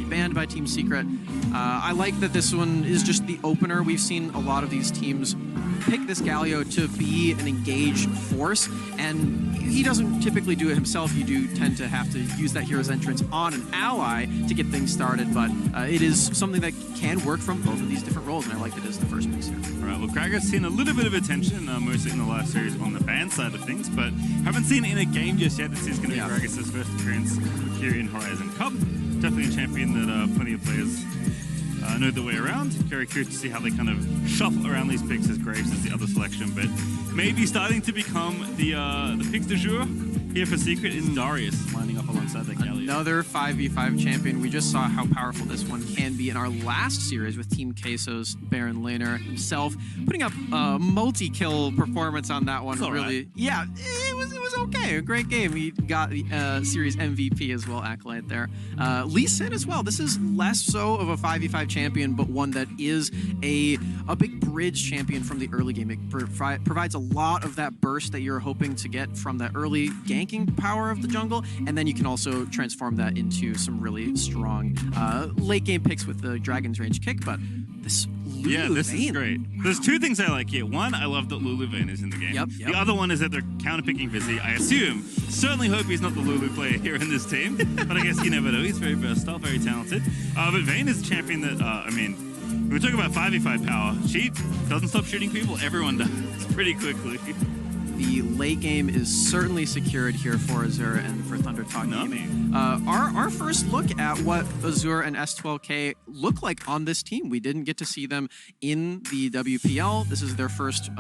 banned by Team Secret. I like that this one is just the opener. We've seen a lot of these teams pick this Galio to be an engaged force, and he doesn't typically do it himself. You do tend to have to use that hero's entrance on an ally to get things started, but it is something that can work from both of these different roles, and I like it as the first piece here. All right, well, Gragas seen a little bit of attention, mostly in the last series on the ban side of things, but haven't seen it in a game just yet. This is going to be Gragas' first appearance here in Horizon Cup. Definitely a champion that plenty of players know the way around. Very curious to see how they kind of shuffle around these picks, as Graves is the other selection, but maybe starting to become the picks du jour here for Secret is Darius lining up alongside that Galio. Another 5v5 champion. We just saw how powerful this one can be in our last series with Team Queso's Baron Laner himself, putting up a multi-kill performance on that one. Really, right. Yeah, it was okay. A great game. He got the series MVP as well, accolade there. Lee Sin as well. This is less so of a 5v5 champion, but one that is a big bridge champion from the early game. It provides a lot of that burst that you're hoping to get from that early ganking power of the jungle, and then you can also transform that into some really strong late game picks with the Dragon's Range kick. But this Lulu this Vayne. Is great. There's two things I like here. One, I love that Lulu Vayne is in the game. Yep. The other one is that they're counterpicking Vizzy. I assume, certainly hope he's not the Lulu player here in this team, but I guess you never know. He's very versatile, very talented. But Vayne is a champion that, when we talk about 5v5 power, she doesn't stop shooting people. Everyone does pretty quickly. The late game is certainly secured here for Azure and for ThunderTalk Gaming. Our first look at what Azure and S12K look like on this team. We didn't get to see them in the WPL. This is their first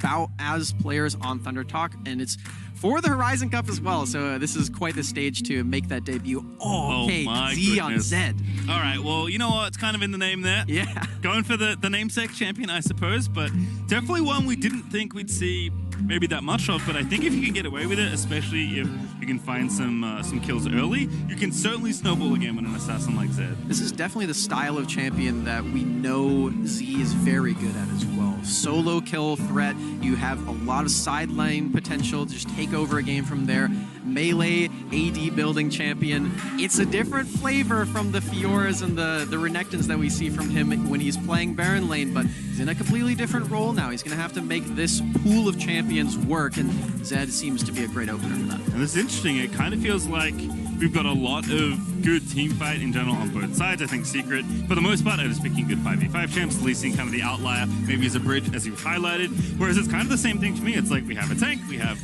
bout as players on ThunderTalk, and it's for the Horizon Cup as well. So this is quite the stage to make that debut. Okay, my Z goodness. on Zed. All right, well, you know what? It's kind of in the name there. Yeah. Going for the namesake champion, I suppose, but definitely one we didn't think we'd see maybe that much of, but I think if you can get away with it, especially if you can find some kills early, you can certainly snowball a game on an assassin like Zed. This is definitely the style of champion that we know Z is very good at as well. Solo kill threat, you have a lot of sideline potential to just take over a game from there. Melee AD building champion. It's a different flavor from the Fioras and the Renekton's that we see from him when he's playing Baron lane, but he's in a completely different role now. He's going to have to make this pool of champions work, and Zed seems to be a great opener for that. And this is interesting. It kind of feels like we've got a lot of good team fight in general on both sides. I think Secret, for the most part, are just picking good 5v5 champs, leasing kind of the outlier, maybe as a bridge, as you've highlighted. Whereas it's kind of the same thing to me. It's like we have a tank, we have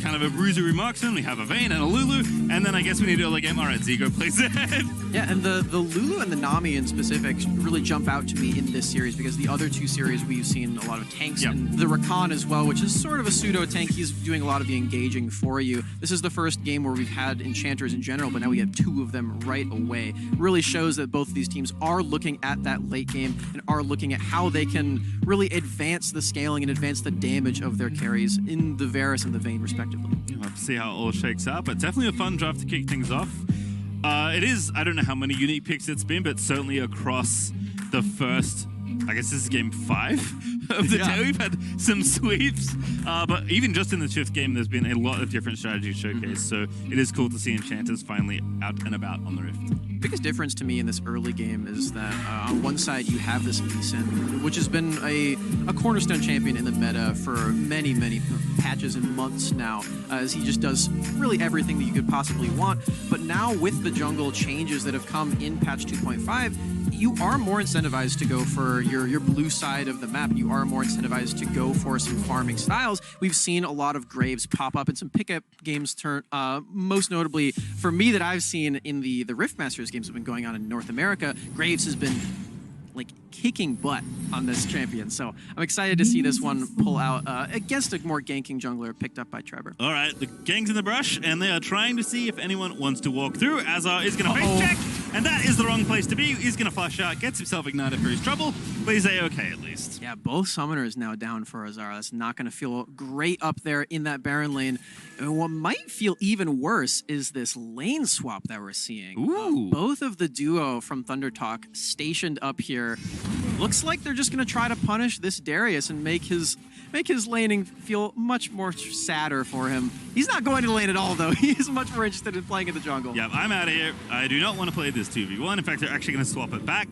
kind of a bruiser marksman, we have a Vayne and a Lulu, and then I guess we need to early game. All right, Zigo plays Zed. Yeah, and the Lulu and the Nami in specific really jump out to me in this series, because the other two series we've seen a lot of tanks, and the Rakan as well, which is sort of a pseudo tank. He's doing a lot of the engaging for you. This is the first game where we've had enchanters in general, but now we have two of them right away. Really shows that both of these teams are looking at that late game and are looking at how they can really advance the scaling and advance the damage of their carries in the Varus and the Vayne respectively. We'll have to see how it all shakes out, but definitely a fun draft to kick things off. It is, I don't know how many unique picks it's been, but certainly across the first, I guess this is game 5 of the day. We've had some sweeps, but even just in the 5th game, there's been a lot of different strategies showcased, so it is cool to see enchanters finally out and about on the Rift. Biggest difference to me in this early game is that on one side you have this Lee Sin, which has been a cornerstone champion in the meta for many, many patches and months now, as he just does really everything that you could possibly want. But now with the jungle changes that have come in patch 2.5, you are more incentivized to go for your blue side of the map. You are more incentivized to go for some farming styles. We've seen a lot of Graves pop up in some pickup games, most notably for me that I've seen in the Rift Masters games that have been going on in North America. Graves has been like kicking butt on this champion, so I'm excited to see this one pull out against a more ganking jungler picked up by Trevor. All right, the gang's in the brush, and they are trying to see if anyone wants to walk through. Azar is going to face check, and that is the wrong place to be. He's going to flash out, gets himself ignited for his trouble, but he's A-okay at least. Yeah, both summoners now down for Azar. That's not going to feel great up there in that Baron lane. And what might feel even worse is this lane swap that we're seeing. Ooh. Both of the duo from ThunderTalk stationed up here. Looks like they're just going to try to punish this Darius and make his make his laning feel much more sadder for him. He's not going to lane at all, though. He's much more interested in playing in the jungle. Yeah, I'm out of here. I do not want to play this 2v1. In fact, they're actually going to swap it back.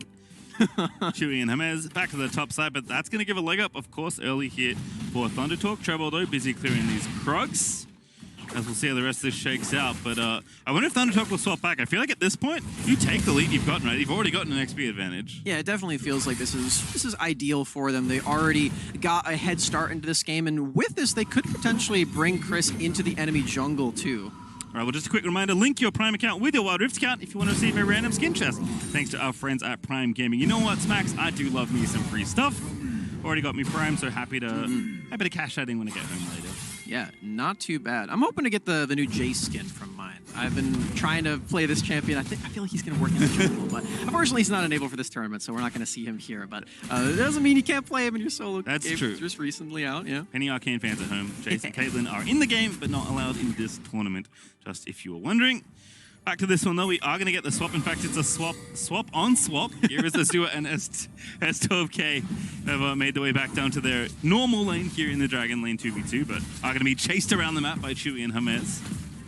Chewy and James back to the top side, but that's going to give a leg up, of course, early here for ThunderTalk. Treble, though, busy clearing these Krugs, as we'll see how the rest of this shakes out. But I wonder if ThunderTalk will swap back. I feel like at this point, you take the lead you've gotten, right? You've already gotten an XP advantage. Yeah, it definitely feels like this is ideal for them. They already got a head start into this game, and with this, they could potentially bring Chris into the enemy jungle, too. All right, well, just a quick reminder, link your Prime account with your Wildrift account if you want to receive a random skin chest. Thanks to our friends at Prime Gaming. You know what, Smacks? I do love me some free stuff. Already got me Prime, so happy to cash that in when I get home later. Yeah, not too bad. I'm hoping to get the new Jace skin from mine. I've been trying to play this champion. I feel like he's going to work in the jungle, but unfortunately he's not enabled for this tournament, so we're not going to see him here. But it doesn't mean you can't play him in your solo game. That's true. Just recently out, yeah. Any Arcane fans at home, Jace and Caitlyn are in the game, but not allowed in this tournament, just if you were wondering. Back to this one, though, we are going to get the swap. In fact, it's a swap on swap. Here is the Stewart and S12K have made their way back down to their normal lane here in the Dragon Lane 2v2, but are going to be chased around the map by Chewy and James.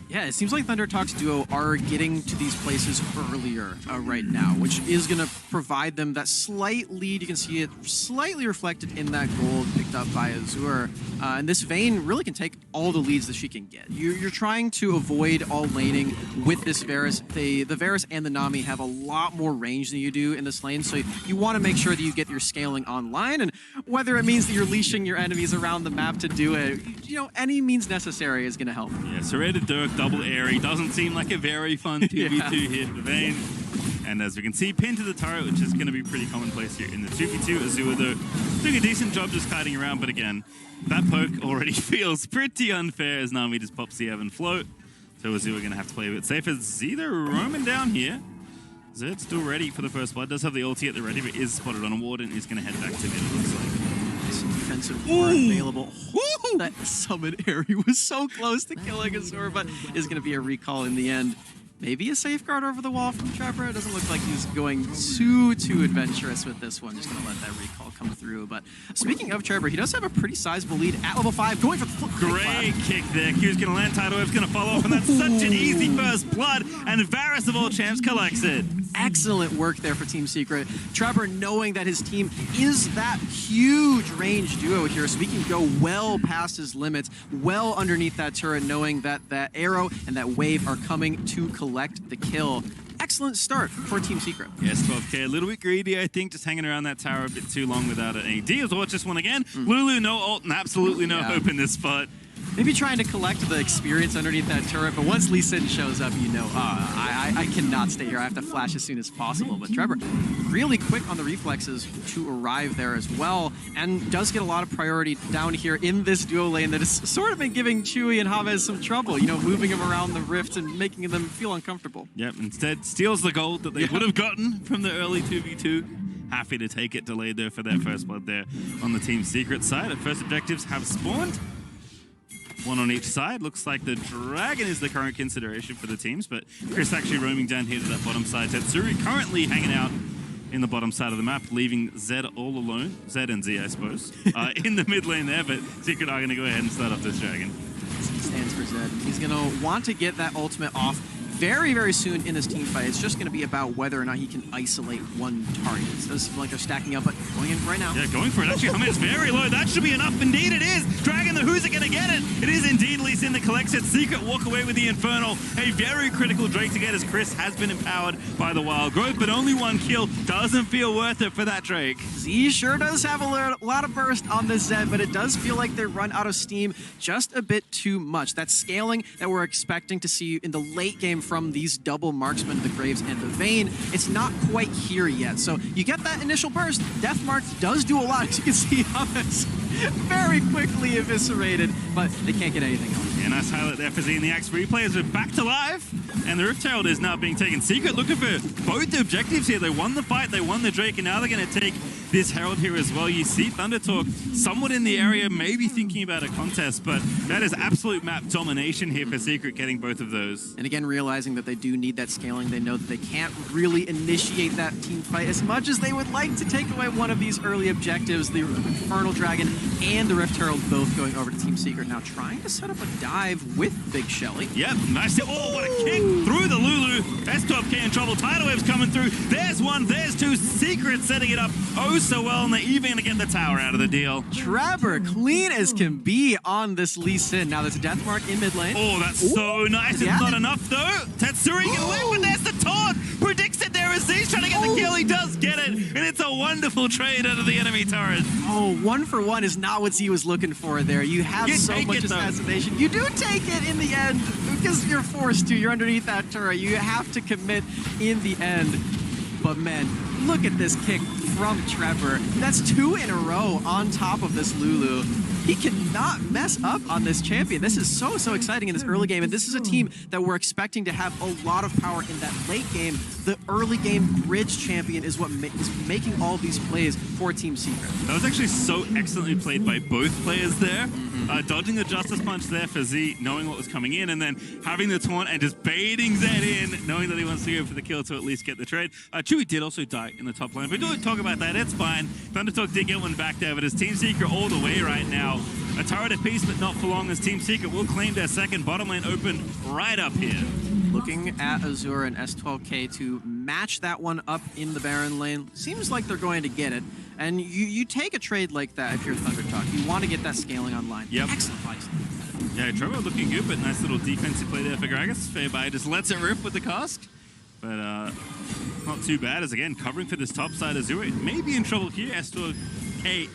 Yeah, it seems like ThunderTalk's duo are getting to these places earlier right now, which is going to provide them that slight lead. You can see it slightly reflected in that gold picked up by Azure. And this Vayne really can take all the leads that she can get. You're trying to avoid all laning with this Varus. The Varus and the Nami have a lot more range than you do in this lane, so you want to make sure that you get your scaling online, and whether it means that you're leashing your enemies around the map to do it, you know, any means necessary is going to help. Yeah, Serrated Dirk, double airy, doesn't seem like a very fun 2v2 here for Vayne. And as we can see, pinned to the turret, which is going to be pretty commonplace here in the 2v2. Azure, though, doing a decent job just kiting around, but again, that poke already feels pretty unfair as Nami just pops the ebb and float. So Azure going to have to play a bit safer. Zeta roaming down here. Zed's still ready for the first blood. Does have the ulti at the ready, but is spotted on a ward and is going to head back to mid, it looks like. Some defensive ward available. Ooh, that summon area was so close to killing Azure, but is going to be a recall in the end. Maybe a safeguard over the wall from Trevor. It doesn't look like he's going too adventurous with this one. Just going to let that recall come through. But speaking of Trevor, he does have a pretty sizable lead at level 5, going for the flip. Great kick there. Q's going to land, Tidal Wave's going to follow up, and that's such an easy first blood, and Varus of all champs collects it. Excellent work there for Team Secret. Trevor knowing that his team is that huge range duo here, so he can go well past his limits, well underneath that turret, knowing that that arrow and that wave are coming to collect the kill. Excellent start for Team Secret. Yes, 12K, a little bit greedy, I think, just hanging around that tower a bit too long without an AD. As well, just one again. Lulu, no ult, and absolutely no hope in this spot. Maybe trying to collect the experience underneath that turret, but once Lee Sin shows up, you know, I cannot stay here. I have to flash as soon as possible. But Trevor, really quick on the reflexes to arrive there as well, and does get a lot of priority down here in this duo lane that has sort of been giving Chewy and James some trouble, you know, moving him around the rift and making them feel uncomfortable. Yep, instead steals the gold that they would have gotten from the early 2v2. Happy to take it, delayed there for that first blood there on the Team Secret side. The first objectives have spawned. One on each side. Looks like the Dragon is the current consideration for the teams, but Chris actually roaming down here to that bottom side. Tetsuri currently hanging out in the bottom side of the map, leaving Zed all alone. Zed and Z, I suppose, in the mid lane there, but Secret are going to go ahead and start off this Dragon. Z stands for Zed. He's going to want to get that ultimate off very soon in this team fight. It's just going to be about whether or not he can isolate one target. It does seem like they're stacking up, but going in right now. Yeah, going for it. Actually, James very low. That should be enough. Indeed, it is. Dragon, the who's it going to get it? It is indeed Lee Sin that collects it. Secret walk away with the Infernal. A very critical Drake to get as Chris has been empowered by the Wild Growth, but only one kill. Doesn't feel worth it for that Drake. Z sure does have a lot of burst on this Zed, but it does feel like they run out of steam just a bit too much. That scaling that we're expecting to see in the late game from these double marksmen, the Graves and the Vayne, it's not quite here yet. So you get that initial burst. Death March does do a lot, as you can see. James very quickly eviscerated, but they can't get anything else. Yeah, nice highlight there for Z and the Axe replay as we're back to life. And the Rift Herald is now being taken. Secret looking for both the objectives here. They won the fight, they won the Drake, and now they're going to take this Herald here as well. You see ThunderTalk somewhat in the area, maybe thinking about a contest, but that is absolute map domination here for Secret, getting both of those. And again, realizing that they do need that scaling, they know that they can't really initiate that team fight as much as they would like to take away one of these early objectives. The Infernal Dragon and the Rift Herald both going over to Team Secret now, trying to set up a dive with Big Shelly. Yep, nice. Oh, what a kick through the Lulu. S12K in trouble. Tidal Wave's coming through. There's one, there's two. Secret setting it up oh so well, and they're even going to get the tower out of the deal. Trevor, clean as can be on this Lee Sin. Now there's a death mark in mid lane. Oh, that's so nice. It's not enough, though. Tetsuri can win, but there's the taunt. Predicts it there as Z's trying to get the kill. He does get it, and it's a wonderful trade out of the enemy turret. Oh, 1-for-1 is not what Z was looking for there. You have so much assassination. You do take it in the end because you're forced to. You're underneath that turret. You have to commit in the end. But man, look at this kick from Trevor. That's 2 in a row on top of this Lulu. He cannot mess up on this champion. This is so exciting in this early game, and this is a team that we're expecting to have a lot of power in that late game. The early game bridge champion is what is making all these plays for Team Secret. That was actually so excellently played by both players there. Dodging the Justice Punch there for Z, knowing what was coming in, and then having the taunt and just baiting Zed in, knowing that he wants to go for the kill to at least get the trade. Chewie did also die in the top lane, but don't talk about that, it's fine. ThunderTalk did get one back there, but it's Team Secret all the way right now. A turret apiece, but not for long, as Team Secret will claim their second bottom lane open right up here. Looking at Azure and S12K to match that one up in the Baron lane. Seems like they're going to get it. And you take a trade like that if you're ThunderTalk. You want to get that scaling online. Yep. Excellent play. Yeah, Trevor looking good, but nice little defensive play there for Gragas. Fairby just lets it rip with the cask. But not too bad, as again, covering for this top side. Azure may be in trouble here. S12K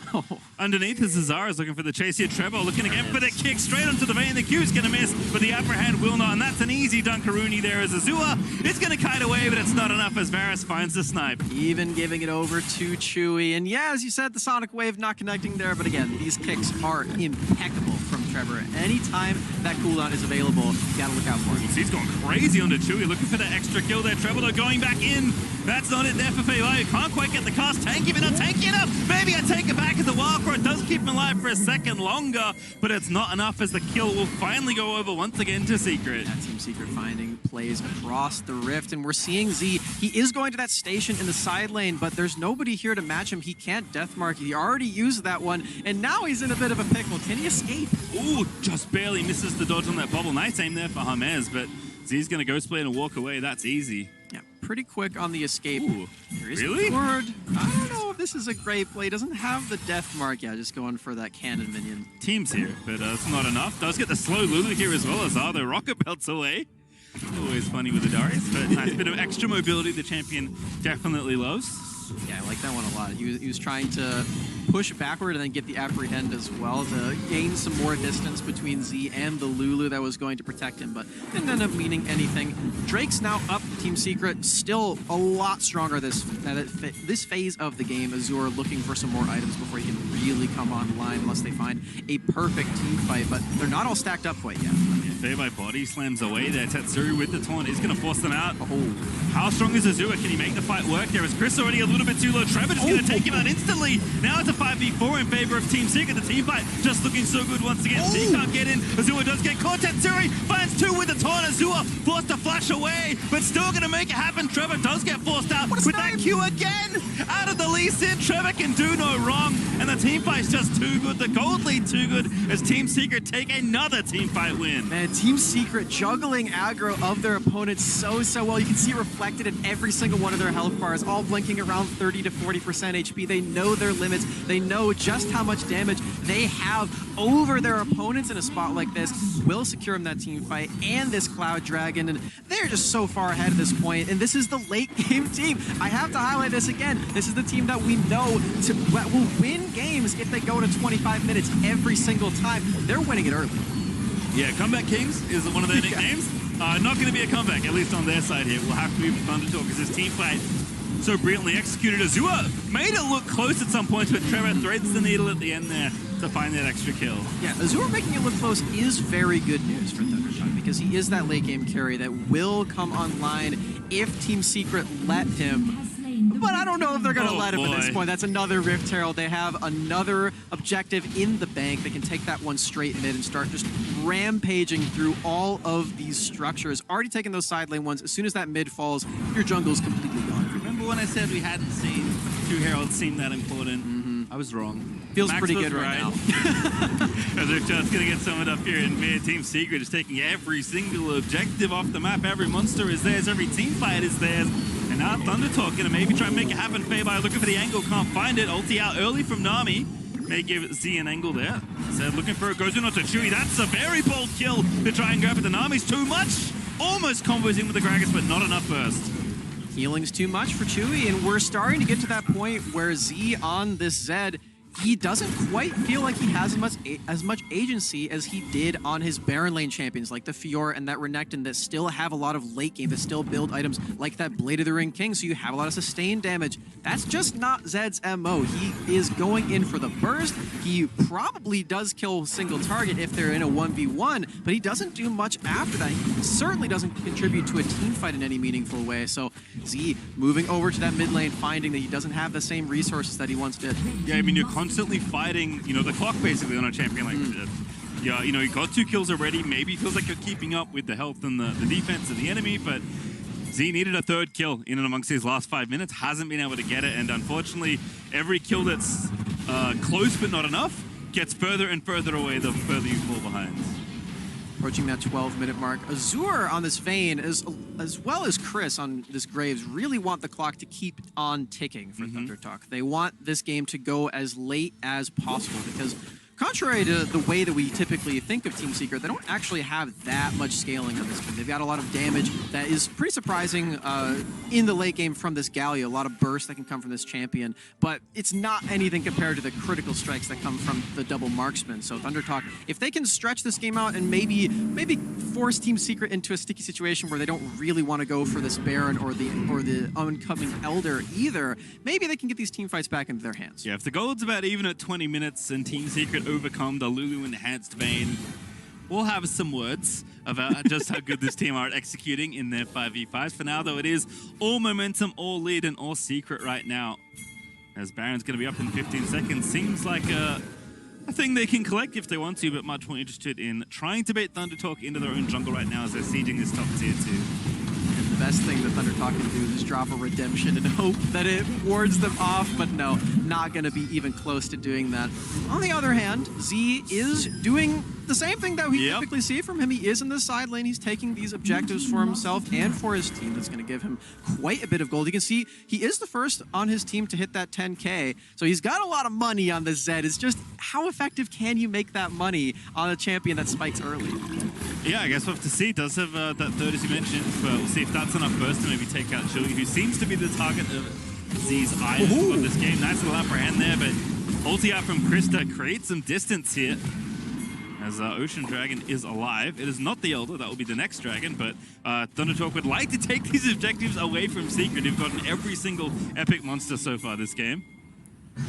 underneath as Zazara is looking for the chase here. Trevor looking again for the kick straight onto the vein. The Q's going to miss, but the upper hand will not. And that's an easy Dunkaroonie there as Azure is going to kite away, but it's not enough as Varus finds the snipe. Even giving it over to Chewie. And yeah, as you said, the Sonic Wave not connecting there. But again, these kicks are impeccable from Trevor. Anytime that cooldown is available, you got to look out for it. He's going crazy onto Chewie, looking for that extra kill there. Trevor though going back in. That's not it there for Faye. Can't quite get the cast. Tanky, but not tanky enough. Maybe I take it back as the Wildcrow does keep him alive for a second longer, but it's not enough as the kill will finally go over once again to Secret. That Team Secret finding plays across the rift, and we're seeing Z. He is going to that station in the side lane, but there's nobody here to match him. He can't deathmark. He already used that one, and now he's in a bit of a pickle. Can he escape? Ooh, just barely misses the dodge on that bubble. Nice aim there for Hermes, but Z's going to ghost play and walk away. That's easy. Yeah, pretty quick on the escape. Ooh, really? I don't know if this is a great play. Doesn't have the death mark. Yeah, just going for that cannon minion. Teams here, but it's not enough. Does get the slow Lulu here as well as the rocket belts away. Always funny with the Darius, but nice bit of extra mobility the champion definitely loves. Yeah, I like that one a lot. He was trying to push backward and then get the apprehend as well to gain some more distance between Z and the Lulu that was going to protect him, but didn't end up meaning anything. Drake's now up. Team Secret still a lot stronger this phase of the game. Azure looking for some more items before he can really come online unless they find a perfect team fight, but they're not all stacked up quite yet. Faye by body slams away there. Tetsuri with the taunt is going to force them out. Oh. How strong is Azure? Can he make the fight work? There is Chris already a little bit too low. Trevor is going to take him out instantly. Now it's a 5v4 in favor of Team Secret. The team fight just looking so good once again. Z can't get in. Azure does get caught. Tetsuri finds two with the taunt. Azure forced to flash away, but still going to make it happen. Trevor does get forced out with that Q again. Out of the Lee Sin, Trevor can do no wrong, and the team fight's just too good. The gold lead too good as Team Secret take another team fight win. Man, Team Secret juggling aggro of their opponents so well. You can see it reflected in every single one of their health bars, all blinking around 30 to 40% HP. They know their limits. They know just how much damage they have over their opponents in a spot like this. Will secure them that team fight and this Cloud Dragon, and they're just so far ahead at this point. And this is the late game team. I have to highlight this again. This is the team that we know will win games if they go to 25 minutes every single time. They're winning it early. Yeah, Comeback Kings is one of their nicknames. Not going to be a comeback, at least on their side here. We'll have to be with ThunderTalk because this team fight so brilliantly executed. Azure made it look close at some points, but Trevor threads the needle at the end there to find that extra kill. Yeah, Azure making it look close is very good news for ThunderTalk because he is that late game carry that will come online if Team Secret let him but I don't know if they're going to let him at this boy. point. That's another Rift Herald. They have another objective in the bank. They can take that one straight mid and start just rampaging through all of these structures. Already taking those side lane ones. As soon as that mid falls, your jungle's completely gone. Remember when I said we hadn't seen 2 Heralds seem that important? I was wrong. Feels Max pretty was good right now. As they're just going to get summoned up here in mid. Team Secret is taking every single objective off the map. Every monster is theirs. Every team fight is theirs. And now ThunderTalk going to maybe try and make it happen. Feyby looking for the angle. Can't find it. Ulti out early from Nami. May give Z an angle there. Zed looking for it. Goes in onto Chewy. That's a very bold kill to try and grab it. The Nami's too much. Almost combos in with the Gragas, but not enough burst. Healing's too much for Chewy, and we're starting to get to that point where Z on this Zed, he doesn't quite feel like he has as much agency as he did on his Baron lane champions like the Fiora and that Renekton that still have a lot of late game, that still build items like that Blade of the Ring King, so you have a lot of sustained damage. That's just not Zed's MO. He is going in for the burst. He probably does kill single target if they're in a 1v1, but he doesn't do much after that. He certainly doesn't contribute to a team fight in any meaningful way. So Z moving over to that mid lane, finding that he doesn't have the same resources that he once did. Yeah, I mean, you're constantly fighting, you know, the clock basically on a champion like this. Yeah, you know, you got 2 kills already. Maybe feels like you're keeping up with the health and the defense of the enemy, but Z needed a 3rd kill in and amongst his last 5 minutes. Hasn't been able to get it, and unfortunately, every kill that's close but not enough gets further and further away the further you fall behind. Approaching that 12-minute mark. Azure on this Vayne, as well as Chris on this Graves, really want the clock to keep on ticking for ThunderTalk. They want this game to go as late as possible because contrary to the way that we typically think of Team Secret, they don't actually have that much scaling on this game. They've got a lot of damage that is pretty surprising in the late game from this Galio. A lot of bursts that can come from this champion, but it's not anything compared to the critical strikes that come from the double marksman. So ThunderTalk, if they can stretch this game out and maybe force Team Secret into a sticky situation where they don't really want to go for this Baron or the oncoming Elder either, maybe they can get these team fights back into their hands. Yeah, if the gold's about even at 20 minutes and Team Secret overcome the Lulu enhanced Vayne, we'll have some words about just how good this team are at executing in their 5v5s. For now, though, it is all momentum, all lead, and all Secret right now. As Baron's going to be up in 15 seconds. Seems like a thing they can collect if they want to, but much more interested in trying to bait ThunderTalk into their own jungle right now as they're sieging this top tier 2. The best thing that ThunderTalk can do is just drop a redemption and hope that it wards them off, but no, not going to be even close to doing that. On the other hand, Z is doing the same thing that we typically see from him. He is in the side lane. He's taking these objectives for himself and for his team. That's going to give him quite a bit of gold. You can see he is the first on his team to hit that 10K, so he's got a lot of money on this Zed. It's just how effective can you make that money on a champion that spikes early? Yeah, I guess we'll have to see. It does have that 3rd as you mentioned, but we'll see if that's enough burst to maybe take out Chili, who seems to be the target of Z's eye of this game. Nice little upper hand there, but ulti out from Krista creates some distance here. As Ocean Dragon is alive. It is not the Elder, that will be the next dragon, but ThunderTalk would like to take these objectives away from Secret, who've gotten every single epic monster so far this game.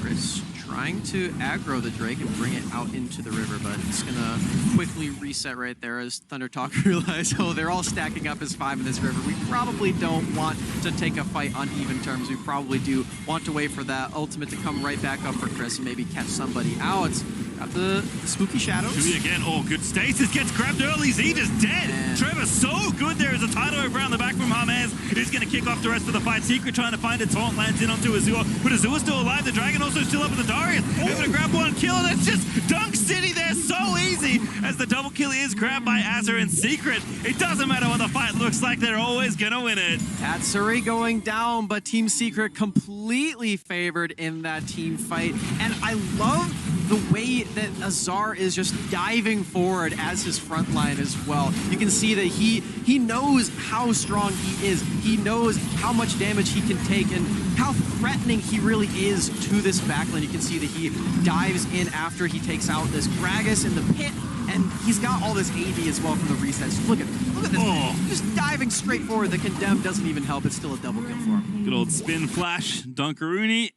Chris trying to aggro the Drake and bring it out into the river, but it's gonna quickly reset right there as ThunderTalk realize, oh, they're all stacking up as 5 in this river. We probably don't want to take a fight on even terms. We probably do want to wait for that ultimate to come right back up for Chris and maybe catch somebody out. Got the spooky shadows. Chewy again. Oh, good stasis. Gets grabbed early. Z just dead. Man. Trevor so good there as a tidal over around the back from Hamez. He's going to kick off the rest of the fight. Secret trying to find a taunt, lands in onto Azure. But Azure's still alive. The Dragon also still up with the Darius. He's going to grab one kill. And it's just Dunk City there so easy as the double kill is grabbed by Azure in Secret. It doesn't matter what the fight looks like. They're always going to win it. Tatsuri going down, but Team Secret completely favored in that team fight. And I love the way that Azar is just diving forward as his front line as well. You can see that he knows how strong he is. He knows how much damage he can take and how threatening he really is to this backline. You can see that he dives in after he takes out this Gragas in the pit, and he's got all this AD as well from the resets. Look at this man. Just diving straight forward. The Condemn doesn't even help. It's still a double kill for him. Good old spin flash, Dunkaroonie.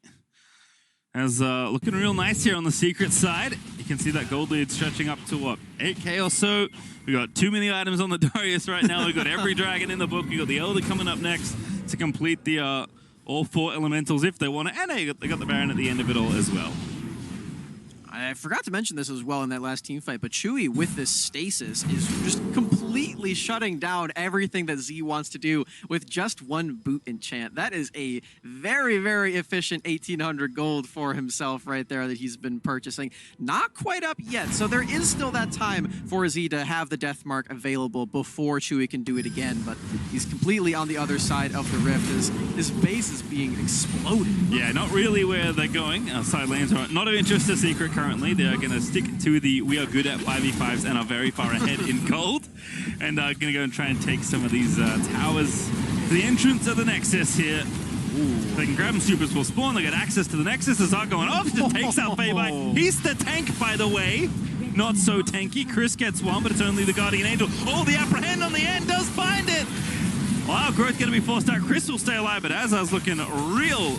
As looking real nice here on the Secret side. You can see that gold lead stretching up to, what, 8K or so. We got too many items on the Darius right now. We got every dragon in the book. We got the Elder coming up next to complete the all 4 elementals if they want it, and they got the Baron at the end of it all as well. I forgot to mention this as well in that last team fight, but Chewy with this stasis is just completely shutting down everything that Z wants to do with just one boot enchant. That is a very, very efficient 1,800 gold for himself right there that he's been purchasing. Not quite up yet, so there is still that time for Z to have the death mark available before Chewy can do it again, but he's completely on the other side of the rift as his base is being exploded. Yeah, not really where they're going. Side lanes are not of interest to Secret currently. They are going to stick to the we are good at 5v5s and are very far ahead in gold. And going to go and try and take some of these towers to the entrance of the Nexus here. Ooh. They can grab them, supers will spawn. They get access to the Nexus. Azar going off, just takes out Feibai. He's the tank, by the way. Not so tanky. Chris gets one, but it's only the Guardian Angel. Oh, the apprehend on the end does find it. Wow, Growth going to be forced out. Chris will stay alive, but Azar's looking real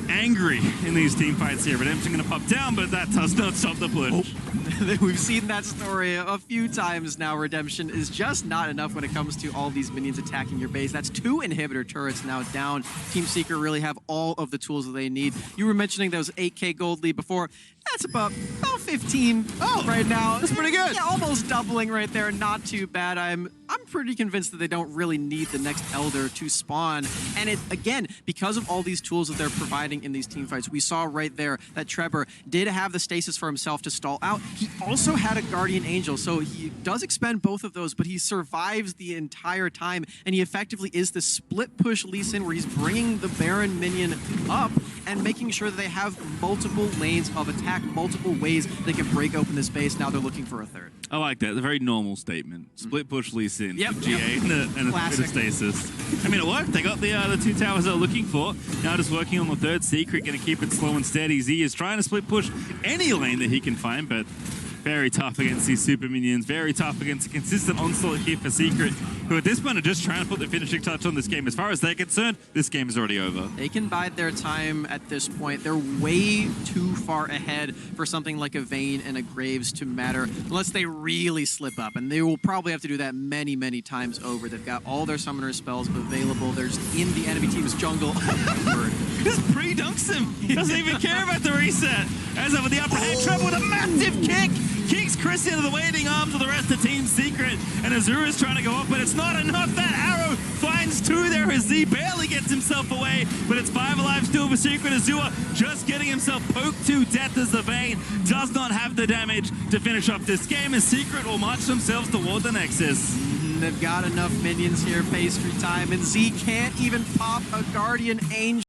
angry in these team fights here. Redemption going to pop down, but that does not stop the push. Oh. We've seen that story a few times now. Redemption is just not enough when it comes to all these minions attacking your base. That's 2 inhibitor turrets now down. Team Secret really have all of the tools that they need. You were mentioning those 8k gold lead before. That's about 15 right now. That's pretty good. Yeah, almost doubling right there. Not too bad. I'm pretty convinced that they don't really need the next Elder to spawn. And it, again, because of all these tools that they're providing in these team fights, we saw right there that Trevor did have the stasis for himself to stall out. He also had a Guardian Angel, so he does expend both of those, but he survives the entire time, and he effectively is the split push Lee Sin where he's bringing the Baron minion up and making sure that they have multiple lanes of attack, multiple ways they can break open this base. Now they're looking for a third. I like that. It's a very normal statement. Split push Lee Sin, yep, GA, and a bit of stasis. I mean, it worked. They got the 2 towers they're looking for. Now just working on the 3rd Secret, going to keep it slow and steady. Z is trying to split push any lane that he can find, but very tough against these super minions. Very tough against a consistent onslaught here for Secret, who at this point are just trying to put the finishing touch on this game. As far as they're concerned, this game is already over. They can bide their time at this point. They're way too far ahead for something like a Vayne and a Graves to matter, unless they really slip up. And they will probably have to do that many, many times over. They've got all their summoner spells available. There's in the enemy team's jungle. Just pre-dunks him. Doesn't even care about the reset. As over the upper hand, Trevor with a massive kick. Kicks Chris into the waiting arms of the rest of Team Secret. And Azura's trying to go off, but it's not enough. That arrow finds 2 there as Z barely gets himself away. But it's 5 alive still for Secret. Azura just getting himself poked to death as the Vayne does not have the damage to finish off this game. As Secret will march themselves toward the Nexus. They've got enough minions here, pastry time, and Z can't even pop a Guardian Angel.